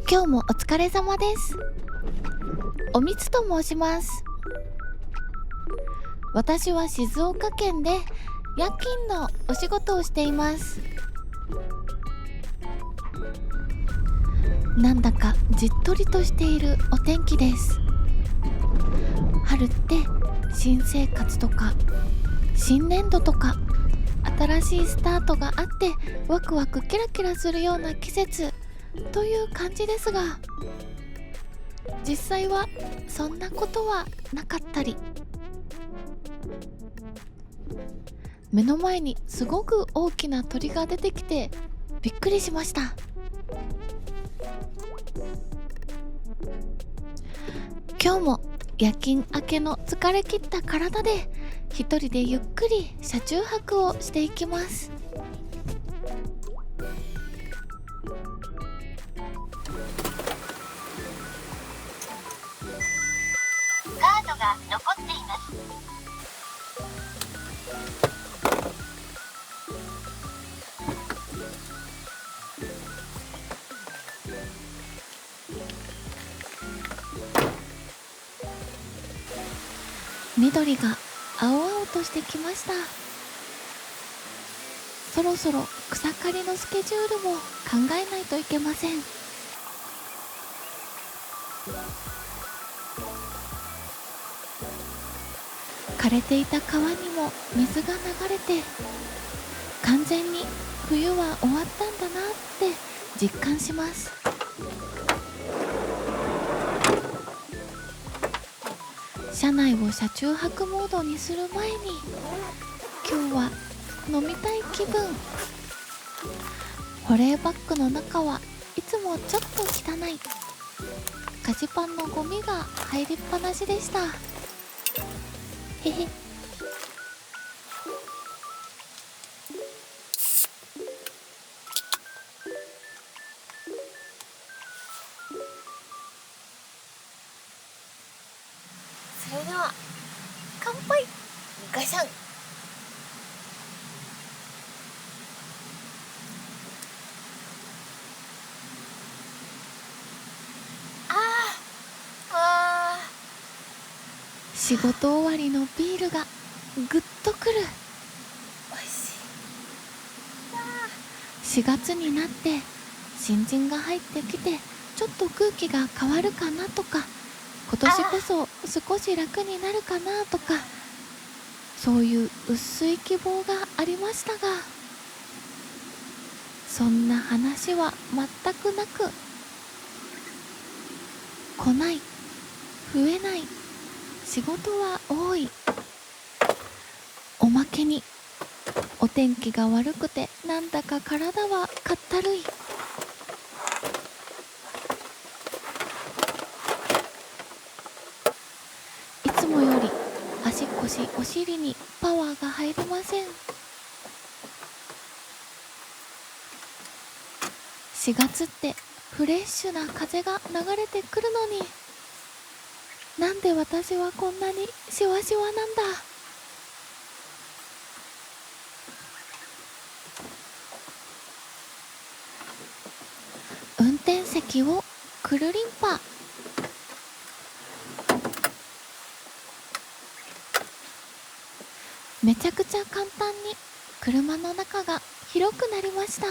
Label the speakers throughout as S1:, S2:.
S1: 今日もお疲れ様です。おみつと申します。私は静岡県で夜勤のお仕事をしています。なんだかじっとりとしているお天気です。春って新生活とか新年度とか新しいスタートがあってワクワクキラキラするような季節という感じですが、実際はそんなことはなかったり、目の前にすごく大きな鳥が出てきてびっくりしました。今日も夜勤明けの疲れ切った体で一人でゆっくり車中泊をしていきます。
S2: カードが残っています。
S1: 緑が青々としてきました。そろそろ草刈りのスケジュールも考えないといけません。枯れていた川にも水が流れて、完全に冬は終わったんだなって実感します。車内を車中泊モードにする前に、今日は飲みたい気分。保冷バッグの中はいつもちょっと汚い菓子パンのゴミが入りっぱなしでした。へへ。
S2: それでは乾杯。ガシャン。
S1: 仕事終わりのビールがぐっとくる。
S2: おいしい。
S1: 4月になって新人が入ってきてちょっと空気が変わるかなとか、今年こそ少し楽になるかなとか、そういう薄い希望がありましたが、そんな話は全くなく、来ない、増えない、仕事は多い。おまけにお天気が悪くてなんだか体はかったるい。いつもより足腰お尻にパワーが入りません。4月ってフレッシュな風が流れてくるのに、なんで私はこんなにシワシワなんだ。運転席をくるりんぱ。めちゃくちゃ簡単に車の中が広くなりました。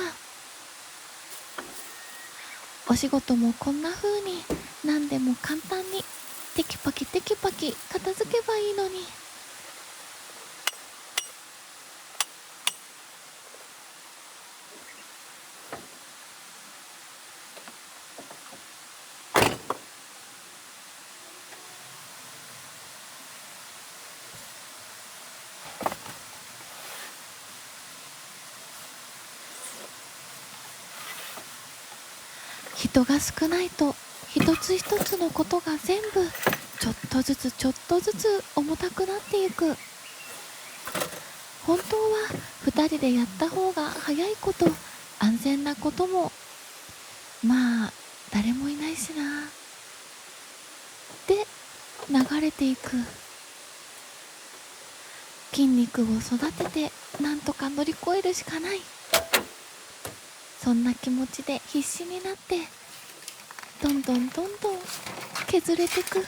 S1: お仕事もこんな風に何でも簡単にテキパキテキパキ片付けばいいのに。人が少ないと一つ一つのことが全部ちょっとずつちょっとずつ重たくなっていく。本当は2人でやった方が早いこと、安全なこともまあ誰もいないしなで流れていく。筋肉を育ててなんとか乗り越えるしかない、そんな気持ちで必死になってどんどん削れてく。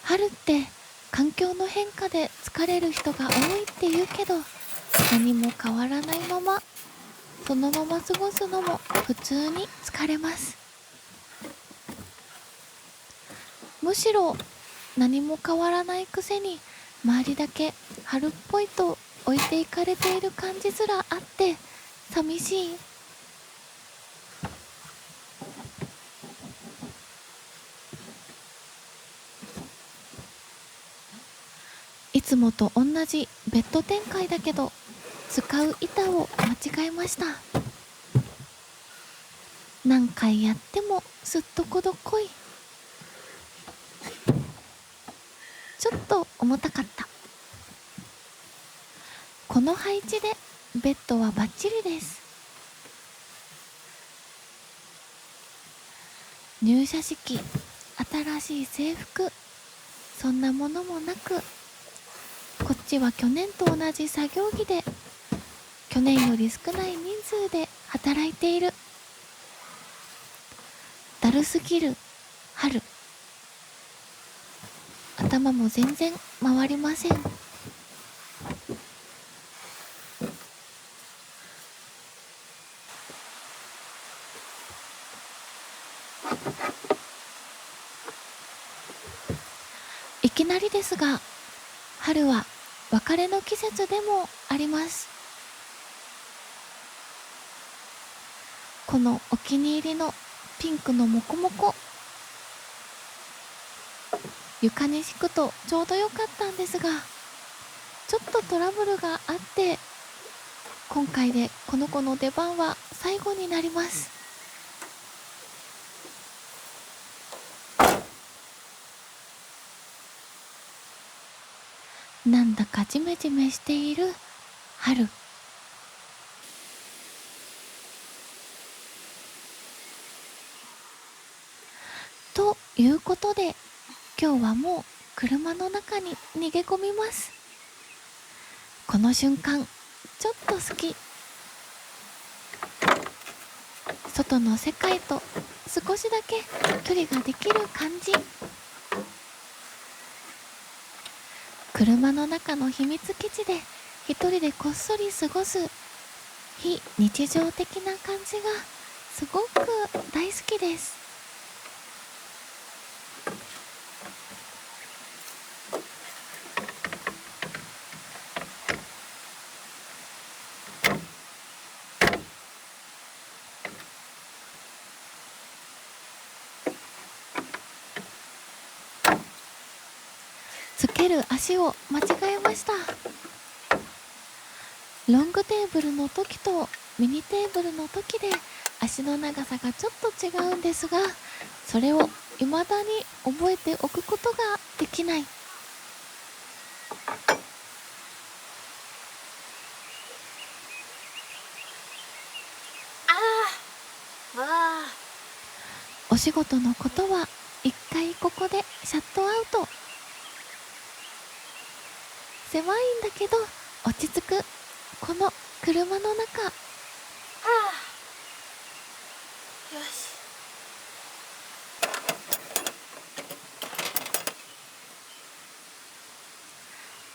S1: 春って環境の変化で疲れる人が多いって言うけど、何も変わらないままそのまま過ごすのも普通に疲れます。むしろ何も変わらないくせに周りだけ春っぽいと置いていかれている感じすらあって寂しい。いつもと同じベッド展開だけど使う板を間違えました。何回やってもすっとこどっこい。ちょっと重たかった。この配置でベッドはバッチリです。入社式、新しい制服、そんなものもなく、こっちは去年と同じ作業着で去年より少ない人数で働いている。だるすぎる春。頭も全然回りません。いきなりですが、春は別れの季節でもあります。このお気に入りのピンクのモコモコ、床に敷くとちょうどよかったんですが、ちょっとトラブルがあって、今回でこの子の出番は最後になります。なんだかジメジメしている春。ということで、今日はもう車の中に逃げ込みます。この瞬間ちょっと好き。外の世界と少しだけ距離ができる感じ。車の中の秘密基地で一人でこっそり過ごす非日常的な感じがすごく大好きです。つける足を間違えました。ロングテーブルの時とミニテーブルの時で足の長さがちょっと違うんですが、それを未だに覚えておくことができない。お仕事のことは一回ここでシャットアウト。狭いんだけど落ち着くこの車の中。
S2: よし。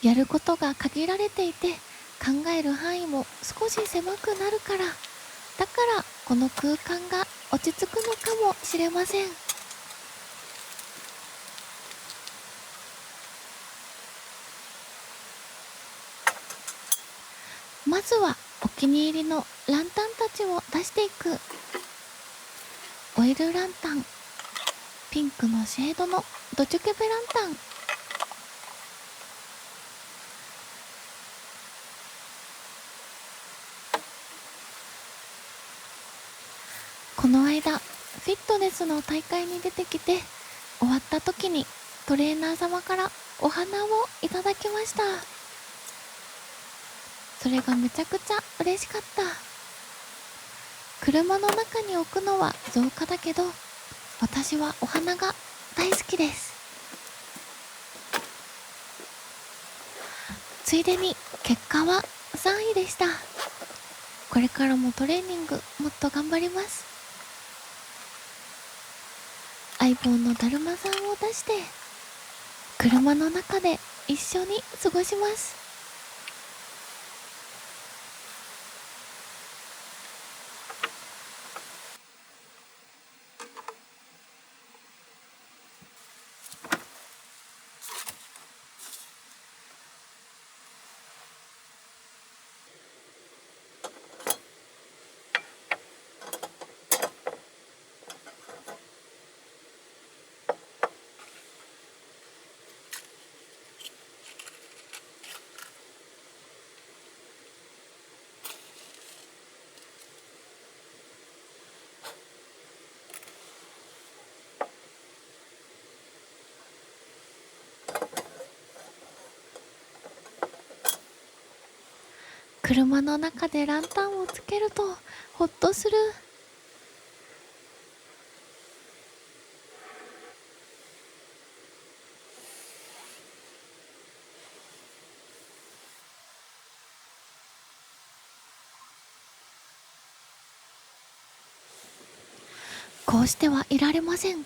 S1: やることが限られていて考える範囲も少し狭くなるから、だからこの空間が落ち着くのかもしれません。まずはお気に入りのランタンたちを出していく。オイルランタン、ピンクのシェードのドチュケベランタン、この間フィットネスの大会に出てきて、終わった時にトレーナー様からお花をいただきました。それがめちゃくちゃ嬉しかった。車の中に置くのは造花だけど、私はお花が大好きです。ついでに結果は3位でした。これからもトレーニングもっと頑張ります。相棒のだるまさんを出して車の中で一緒に過ごします。車の中でランタンをつけるとほっとする。こうしてはいられません。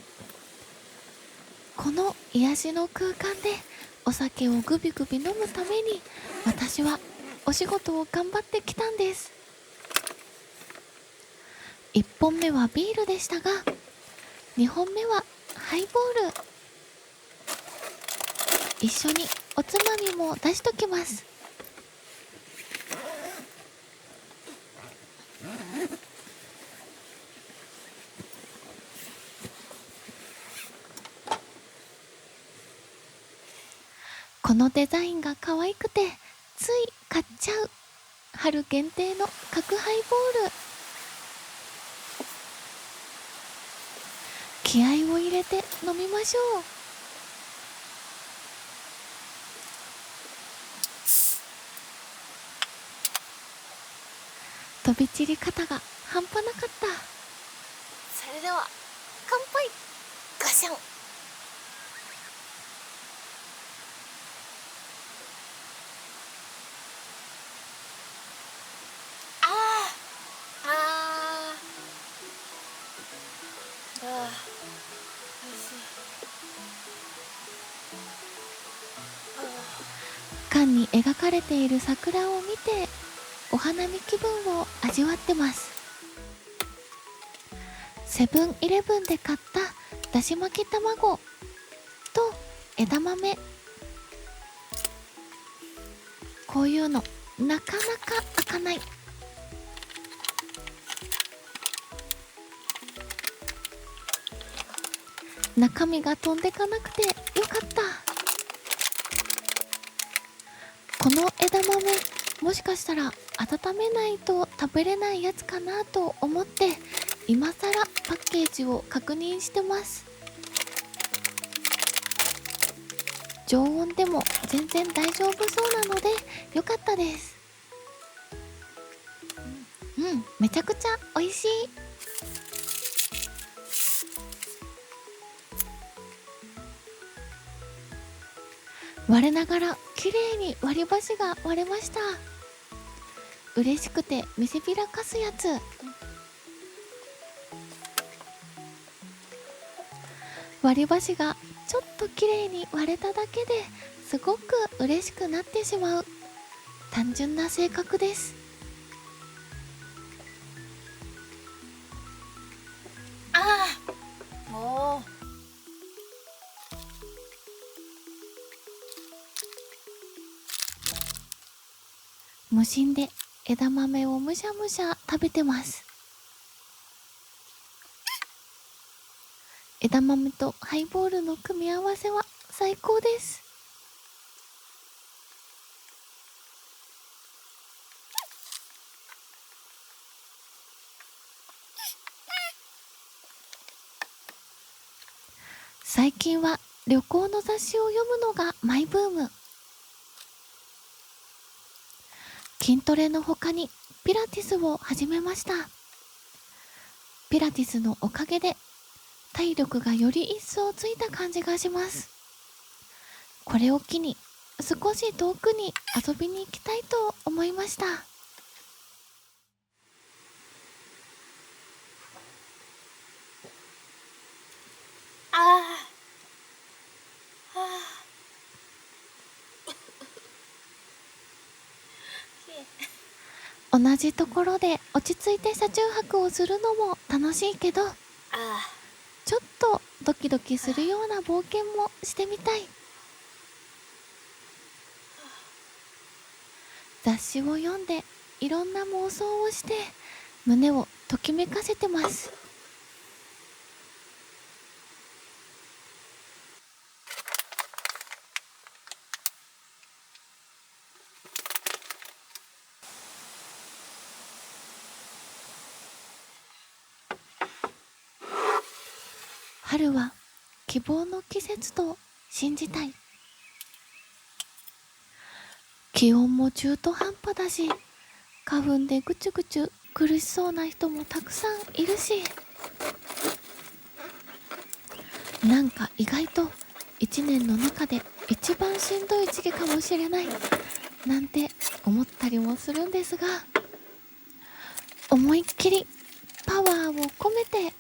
S1: この癒しの空間でお酒をグビグビ飲むために私はお仕事を頑張ってきたんです。1本目はビールでしたが、2本目はハイボール。一緒におつまみも出しときます。このデザインが可愛くてつい買っちゃう春限定の角ハイボール。気合を入れて飲みましょう。飛び散り方が半端なかった。
S2: それでは乾杯。ガシャン。
S1: 缶に描かれている桜を見てお花見気分を味わってます。セブンイレブンで買っただし巻き卵と枝豆。こういうのなかなか開かない。中身が飛んでかなくてよかった。この枝豆もしかしたら温めないと食べれないやつかなと思って今さらパッケージを確認してます。常温でも全然大丈夫そうなのでよかったです。めちゃくちゃ美味しい。我ながら綺麗に割り箸が割れました。嬉しくて見せびらかすやつ。割り箸がちょっと綺麗に割れただけですごく嬉しくなってしまう単純な性格です。
S2: も
S1: 無心で枝豆をむしゃむしゃ食べてます。枝豆とハイボールの組み合わせは最高です。最近は旅行の雑誌を読むのがマイブーム。筋トレの他にピラティスを始めました。ピラティスのおかげで体力がより一層ついた感じがします。これを機に少し遠くに遊びに行きたいと思いました。同じところで落ち着いて車中泊をするのも楽しいけど、ちょっとドキドキするような冒険もしてみたい。雑誌を読んでいろんな妄想をして胸をときめかせてます。春は希望の季節と信じたい。気温も中途半端だし、花粉でぐちゅぐちゅ苦しそうな人もたくさんいるし、なんか意外と一年の中で一番しんどい時期かもしれないなんて思ったりもするんですが、思いっきりパワーを込めて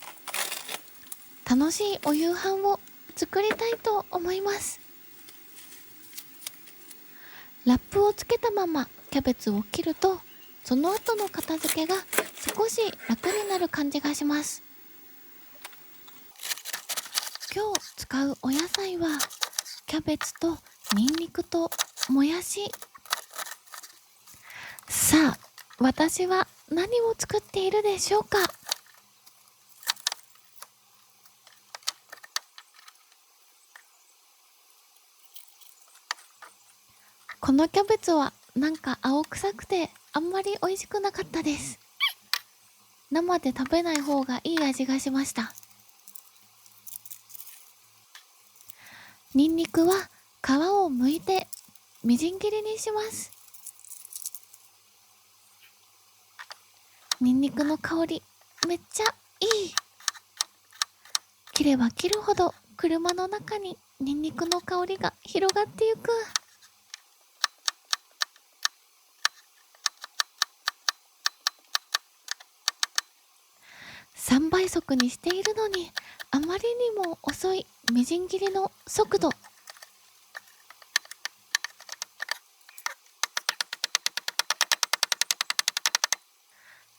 S1: 楽しいお夕飯を作りたいと思います。ラップをつけたままキャベツを切ると、その後の片付けが少し楽になる感じがします。今日使うお野菜はキャベツとニンニクともやし。さあ、私は何を作っているでしょうか。このキャベツはなんか青臭くてあんまり美味しくなかったです。生で食べない方がいい味がしました。ニンニクは皮を剥いてみじん切りにします。ニンニクの香りめっちゃいい。切れば切るほど車の中にニンニクの香りが広がってゆく。3倍速にしているのにあまりにも遅いみじん切りの速度。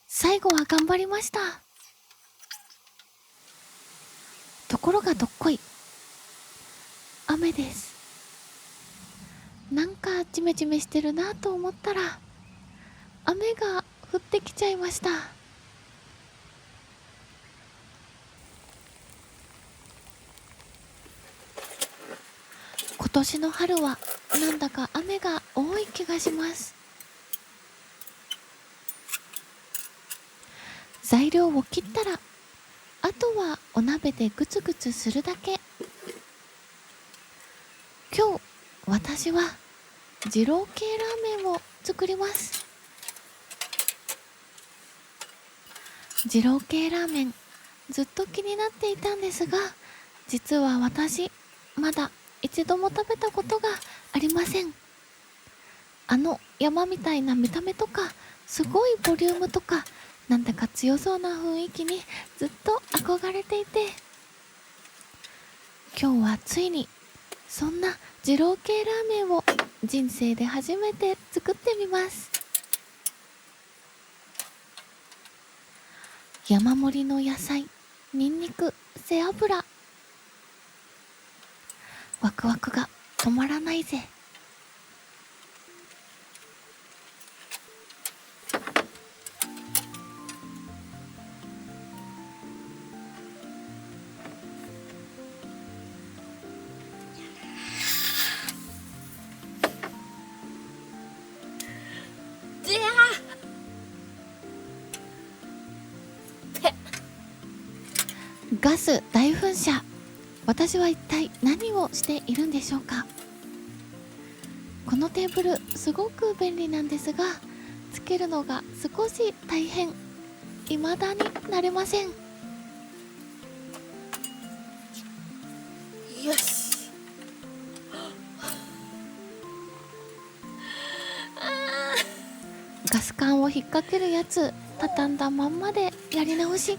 S1: 最後は頑張りました。ところがどっこい、雨です。なんかジメジメしてるなと思ったら雨が降ってきちゃいました。今年の春はなんだか雨が多い気がします。材料を切ったらあとはお鍋でグツグツするだけ。今日私は二郎系ラーメンを作ります。二郎系ラーメンずっと気になっていたんですが、実は私まだ一度も食べたことがありません。あの山みたいな見た目とかすごいボリュームとかなんだか強そうな雰囲気にずっと憧れていて、今日はついにそんな二郎系ラーメンを人生で初めて作ってみます。山盛りの野菜、ニンニク、背脂、ワクワクが止まらないぜ。ガス大噴射。私は一体何をしているんでしょうか。このテーブルすごく便利なんですが、つけるのが少し大変。未だに慣れません。
S2: よし。
S1: ガス管を引っ掛けるやつ畳んだまんまでやり直し。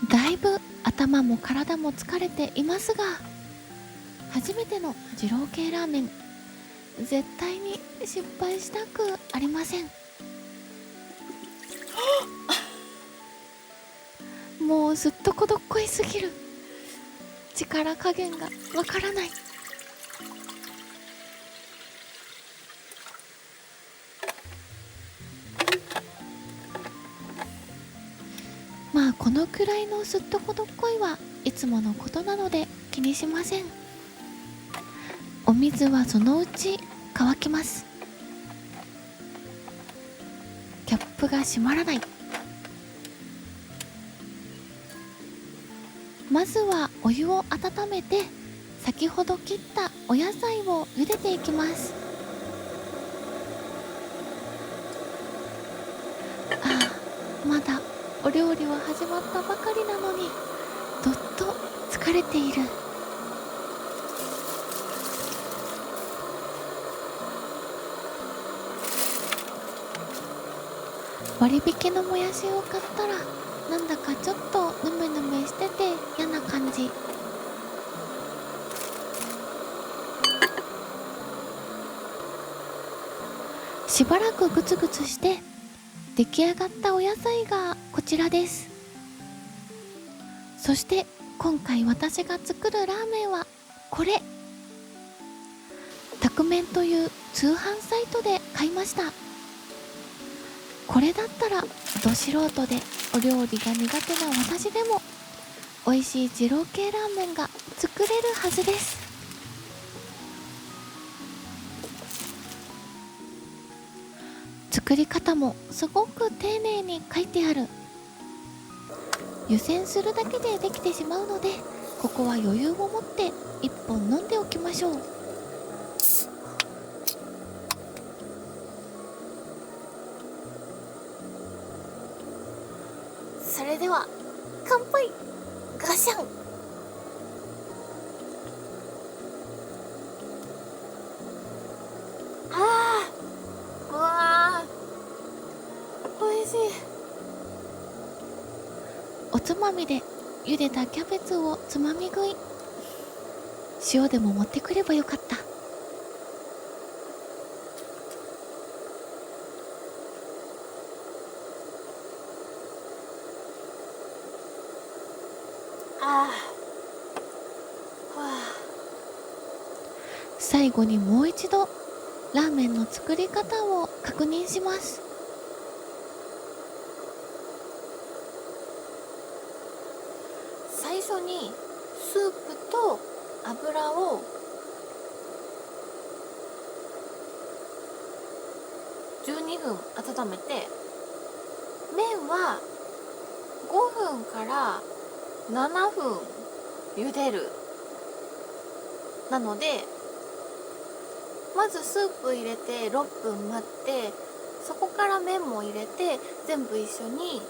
S1: だいぶ頭も体も疲れていますが、初めての二郎系ラーメン、絶対に失敗したくありません。もうずっとこどっこいすぎる。力加減がわからない。まあこのくらいのすっとこどっこいはいつものことなので気にしません。お水はそのうち乾きます。キャップが閉まらない。まずはお湯を温めて、先ほど切ったお野菜を茹でていきます。ああ、まだお料理は始まったばかりなのにどっと疲れている。割引のもやしを買ったらなんだかちょっとヌメヌメしてて嫌な感じ。しばらくグツグツして出来上がったお野菜がこちらです。そして今回私が作るラーメンはこれ。タクメンという通販サイトで買いました。これだったらど素人でお料理が苦手な私でも美味しい二郎系ラーメンが作れるはずです。作り方もすごく丁寧に書いてある。湯煎するだけでできてしまうので、ここは余裕を持って1本飲んでおきましょう。
S2: それでは乾杯。ガシャン。うわー、おいしい。
S1: おつまみで茹でたキャベツをつまみ食い。塩でも持ってくればよかった。最後にもう一度ラーメンの作り方を確認します。
S2: 最初にスープと油を12分温めて、麺は5分から7分茹でる。なのでまずスープ入れて6分待って、そこから麺も入れて全部一緒に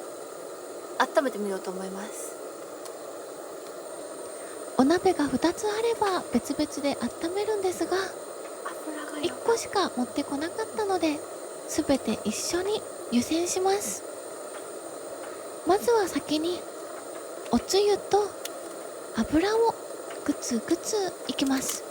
S2: 温めてみようと思います。
S1: お鍋が2つあれば別々で温めるんですが、1個しか持ってこなかったので全て一緒に湯煎します。まずは先におつゆと油をグツグツいきます。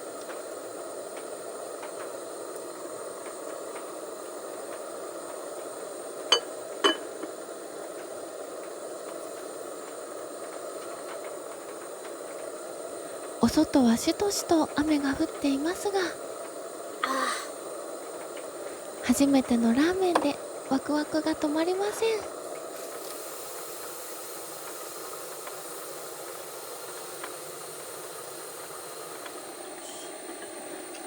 S1: お外はしとしと雨が降っていますが、初めてのラーメンでワクワクが止まりません。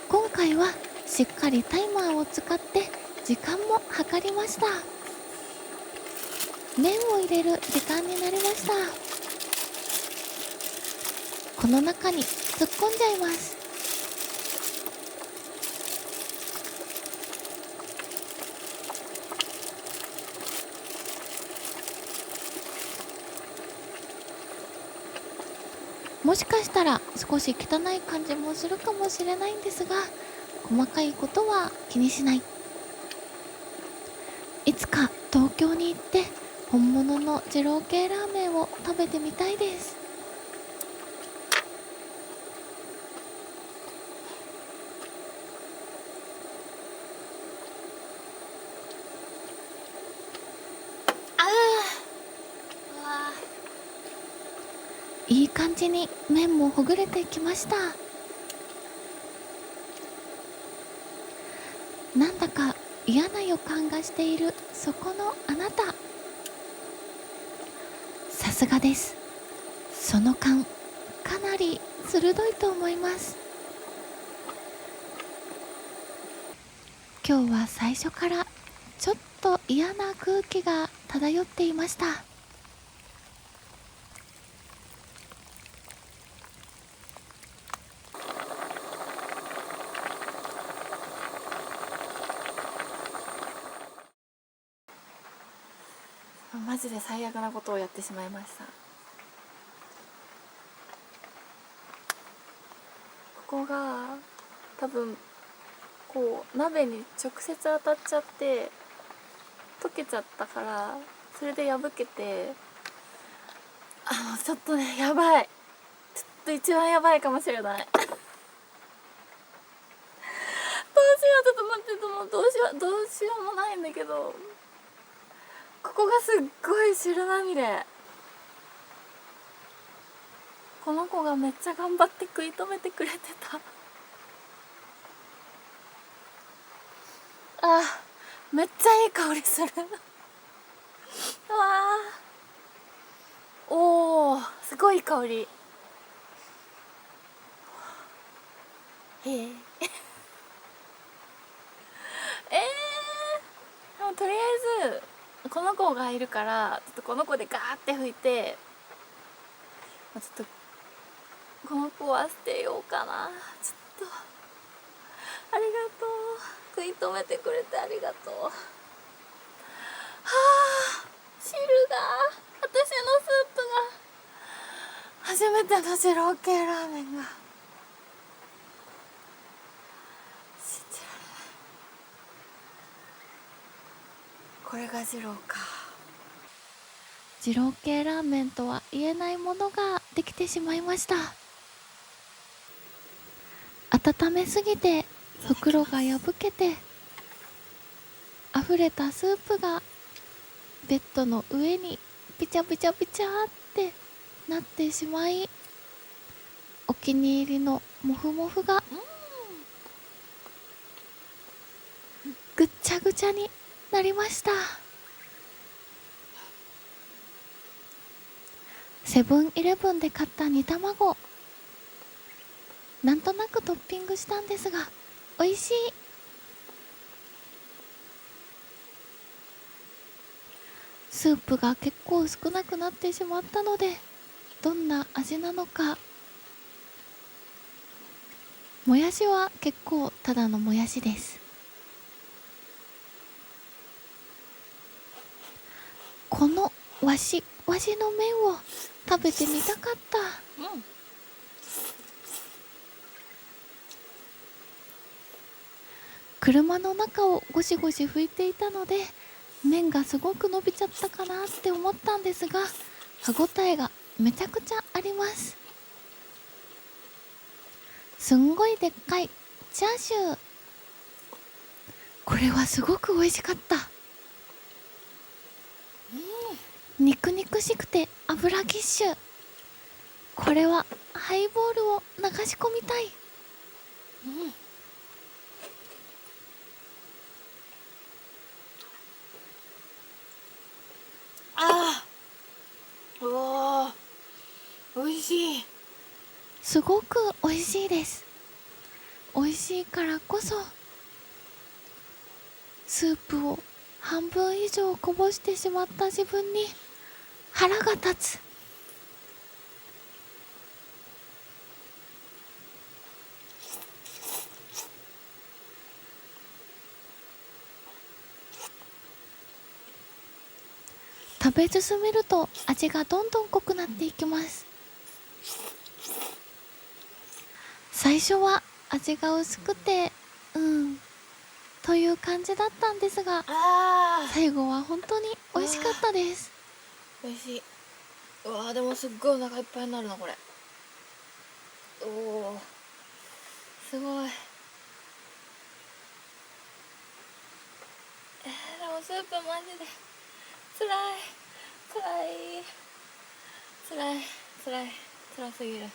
S1: 今回はしっかりタイマーを使って時間も計りました。麺を入れる時間になりました。この中に突っ込んじゃいます。もしかしたら少し汚い感じもするかもしれないんですが、細かいことは気にしない。いつか東京に行って本物の二郎系ラーメンを食べてみたいです。いい感じに麺もほぐれてきました。なんだか嫌な予感がしているそこのあなた、さすがです。その勘かなり鋭いと思います。今日は最初からちょっと嫌な空気が漂っていました。
S2: マジで最悪なことをやってしまいました。ここが多分こう鍋に直接当たっちゃって溶けちゃったから、それで破けて、ちょっとね、やばい、ちょっと一番やばいかもしれない。どうしよう、ちょっと待って、どうしようもないんだけど、ここがすっごい汁まみれ。この子がめっちゃ頑張って食い止めてくれてた。めっちゃいい香りする。うわー、おー、すごい香り。へえでもとりあえずこの子がいるから、ちょっとこの子でガーって拭いて、ちょっとこの子は捨てようかな。ちょっとありがとう、食い止めてくれてありがとう。はあ、汁が、私のスープが、初めての二郎系ラーメンが、信じられない。これが二郎か。
S1: 二郎系ラーメンとは言えないものができてしまいました。温めすぎて袋が破けて、溢れたスープがベッドの上にピチャピチャピチャってなってしまい、お気に入りのモフモフがぐっちゃぐちゃになりました。セブンイレブンで買った煮卵、なんとなくトッピングしたんですが美味しい。スープが結構少なくなってしまったので、どんな味なのか。もやしは結構ただのもやしです。このわしの麺を食べてみたかった。車の中をゴシゴシ拭いていたので、麺がすごく伸びちゃったかなって思ったんですが、歯ごたえがめちゃくちゃあります。すんごいでっかいチャーシュー、これはすごく美味しかった。肉肉しくて油ぎっしゅ。これはハイボールを流し込みたい。
S2: うわー、美味しい。
S1: すごく美味しいです。美味しいからこそ、スープを半分以上こぼしてしまった自分に腹が立つ。食べ進めると味がどんどん濃くなっていきます。最初は味が薄くてという感じだったんですが、最後は本当に美味しかったです。
S2: 美味しい。うわー、でもすっごいお腹いっぱいになるなこれ。おお、すごい。でもスープマジでつらい辛すぎる。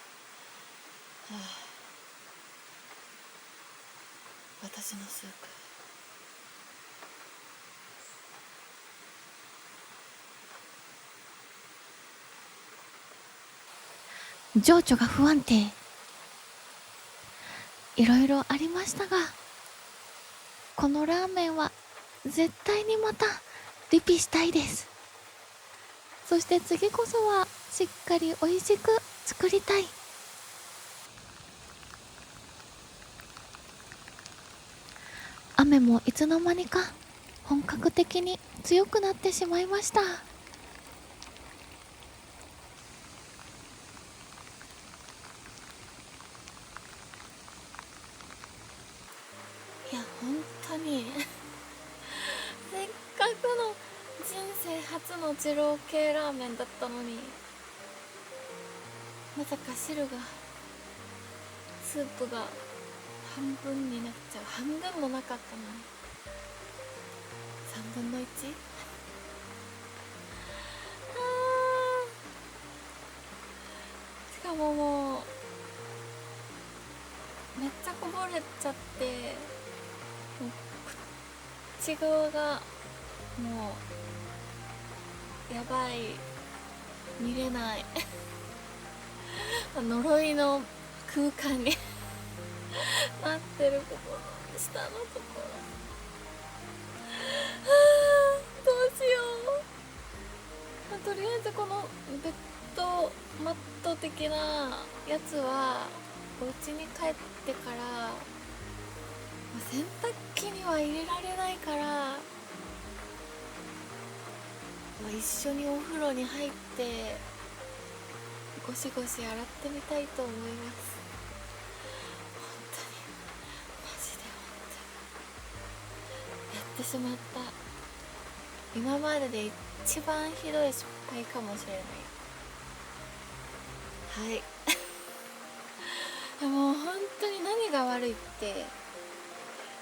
S2: 私のスープ。
S1: 情緒が不安定、いろいろありましたが、このラーメンは絶対にまたリピしたいです。そして次こそはしっかり美味しく作りたい。雨もいつの間にか本格的に強くなってしまいました。
S2: いや本当にせっかくの人生初の二郎系ラーメンだったのに、まさか汁がスープが半分になっちゃう。半分もなかったのに3分の 1？ しかももうめっちゃこぼれちゃって、もう口側がもうやばい、見れない呪いの空間になってる、ここの下のところ。どうしよう。とりあえずこのベッドマット的なやつはお家に帰ってから洗濯機には入れられないから、一緒にお風呂に入ってゴシゴシ洗ってみたいと思います。本当にマジでやってしまった。今までで一番ひどい失敗かもしれない。はいでも本当に何が悪いって、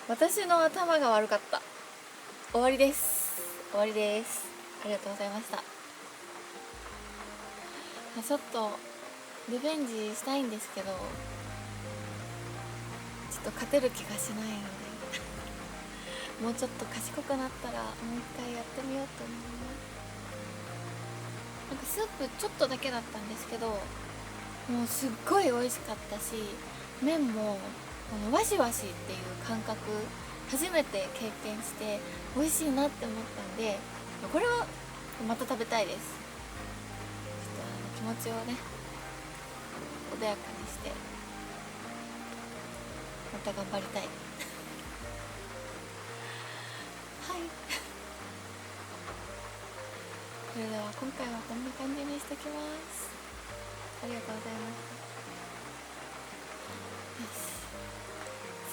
S2: 私の頭が悪かった。終わりです。ありがとうございました。ちょっとリベンジしたいんですけど、ちょっと勝てる気がしないのでもうちょっと賢くなったらもう一回やってみようと思います。なんかスープちょっとだけだったんですけど、もうすっごい美味しかったし、麺もワシワシっていう感覚初めて経験して美味しいなって思ったんで、これはまた食べたいです。ちょっと気持ちをね穏やかにしてまた頑張りたいはいそれでは今回はこんな感じにしてきます。ありがとうございます。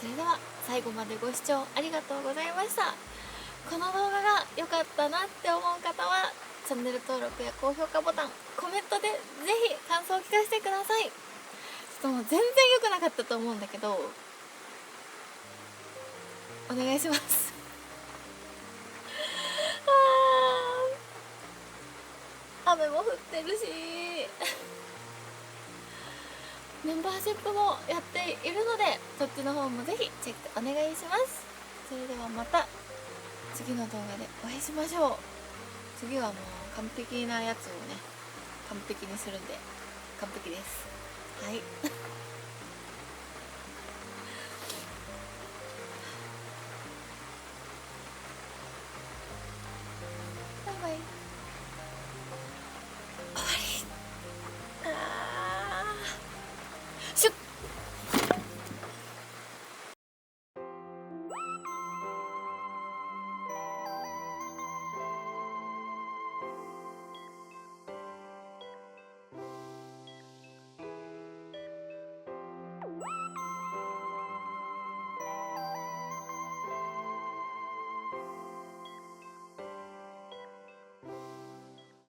S2: それでは最後までご視聴ありがとうございました。この動画が良かったなって思う方はチャンネル登録や高評価ボタン、コメントでぜひ感想を聞かせてください。ちょっともう全然良くなかったと思うんだけどお願いします雨も降ってるしメンバーシップもやっているので、そっちの方もぜひチェックお願いします。それではまた次の動画でお会いしましょう。次はもう完璧なやつをね完璧にするんで完璧です。はい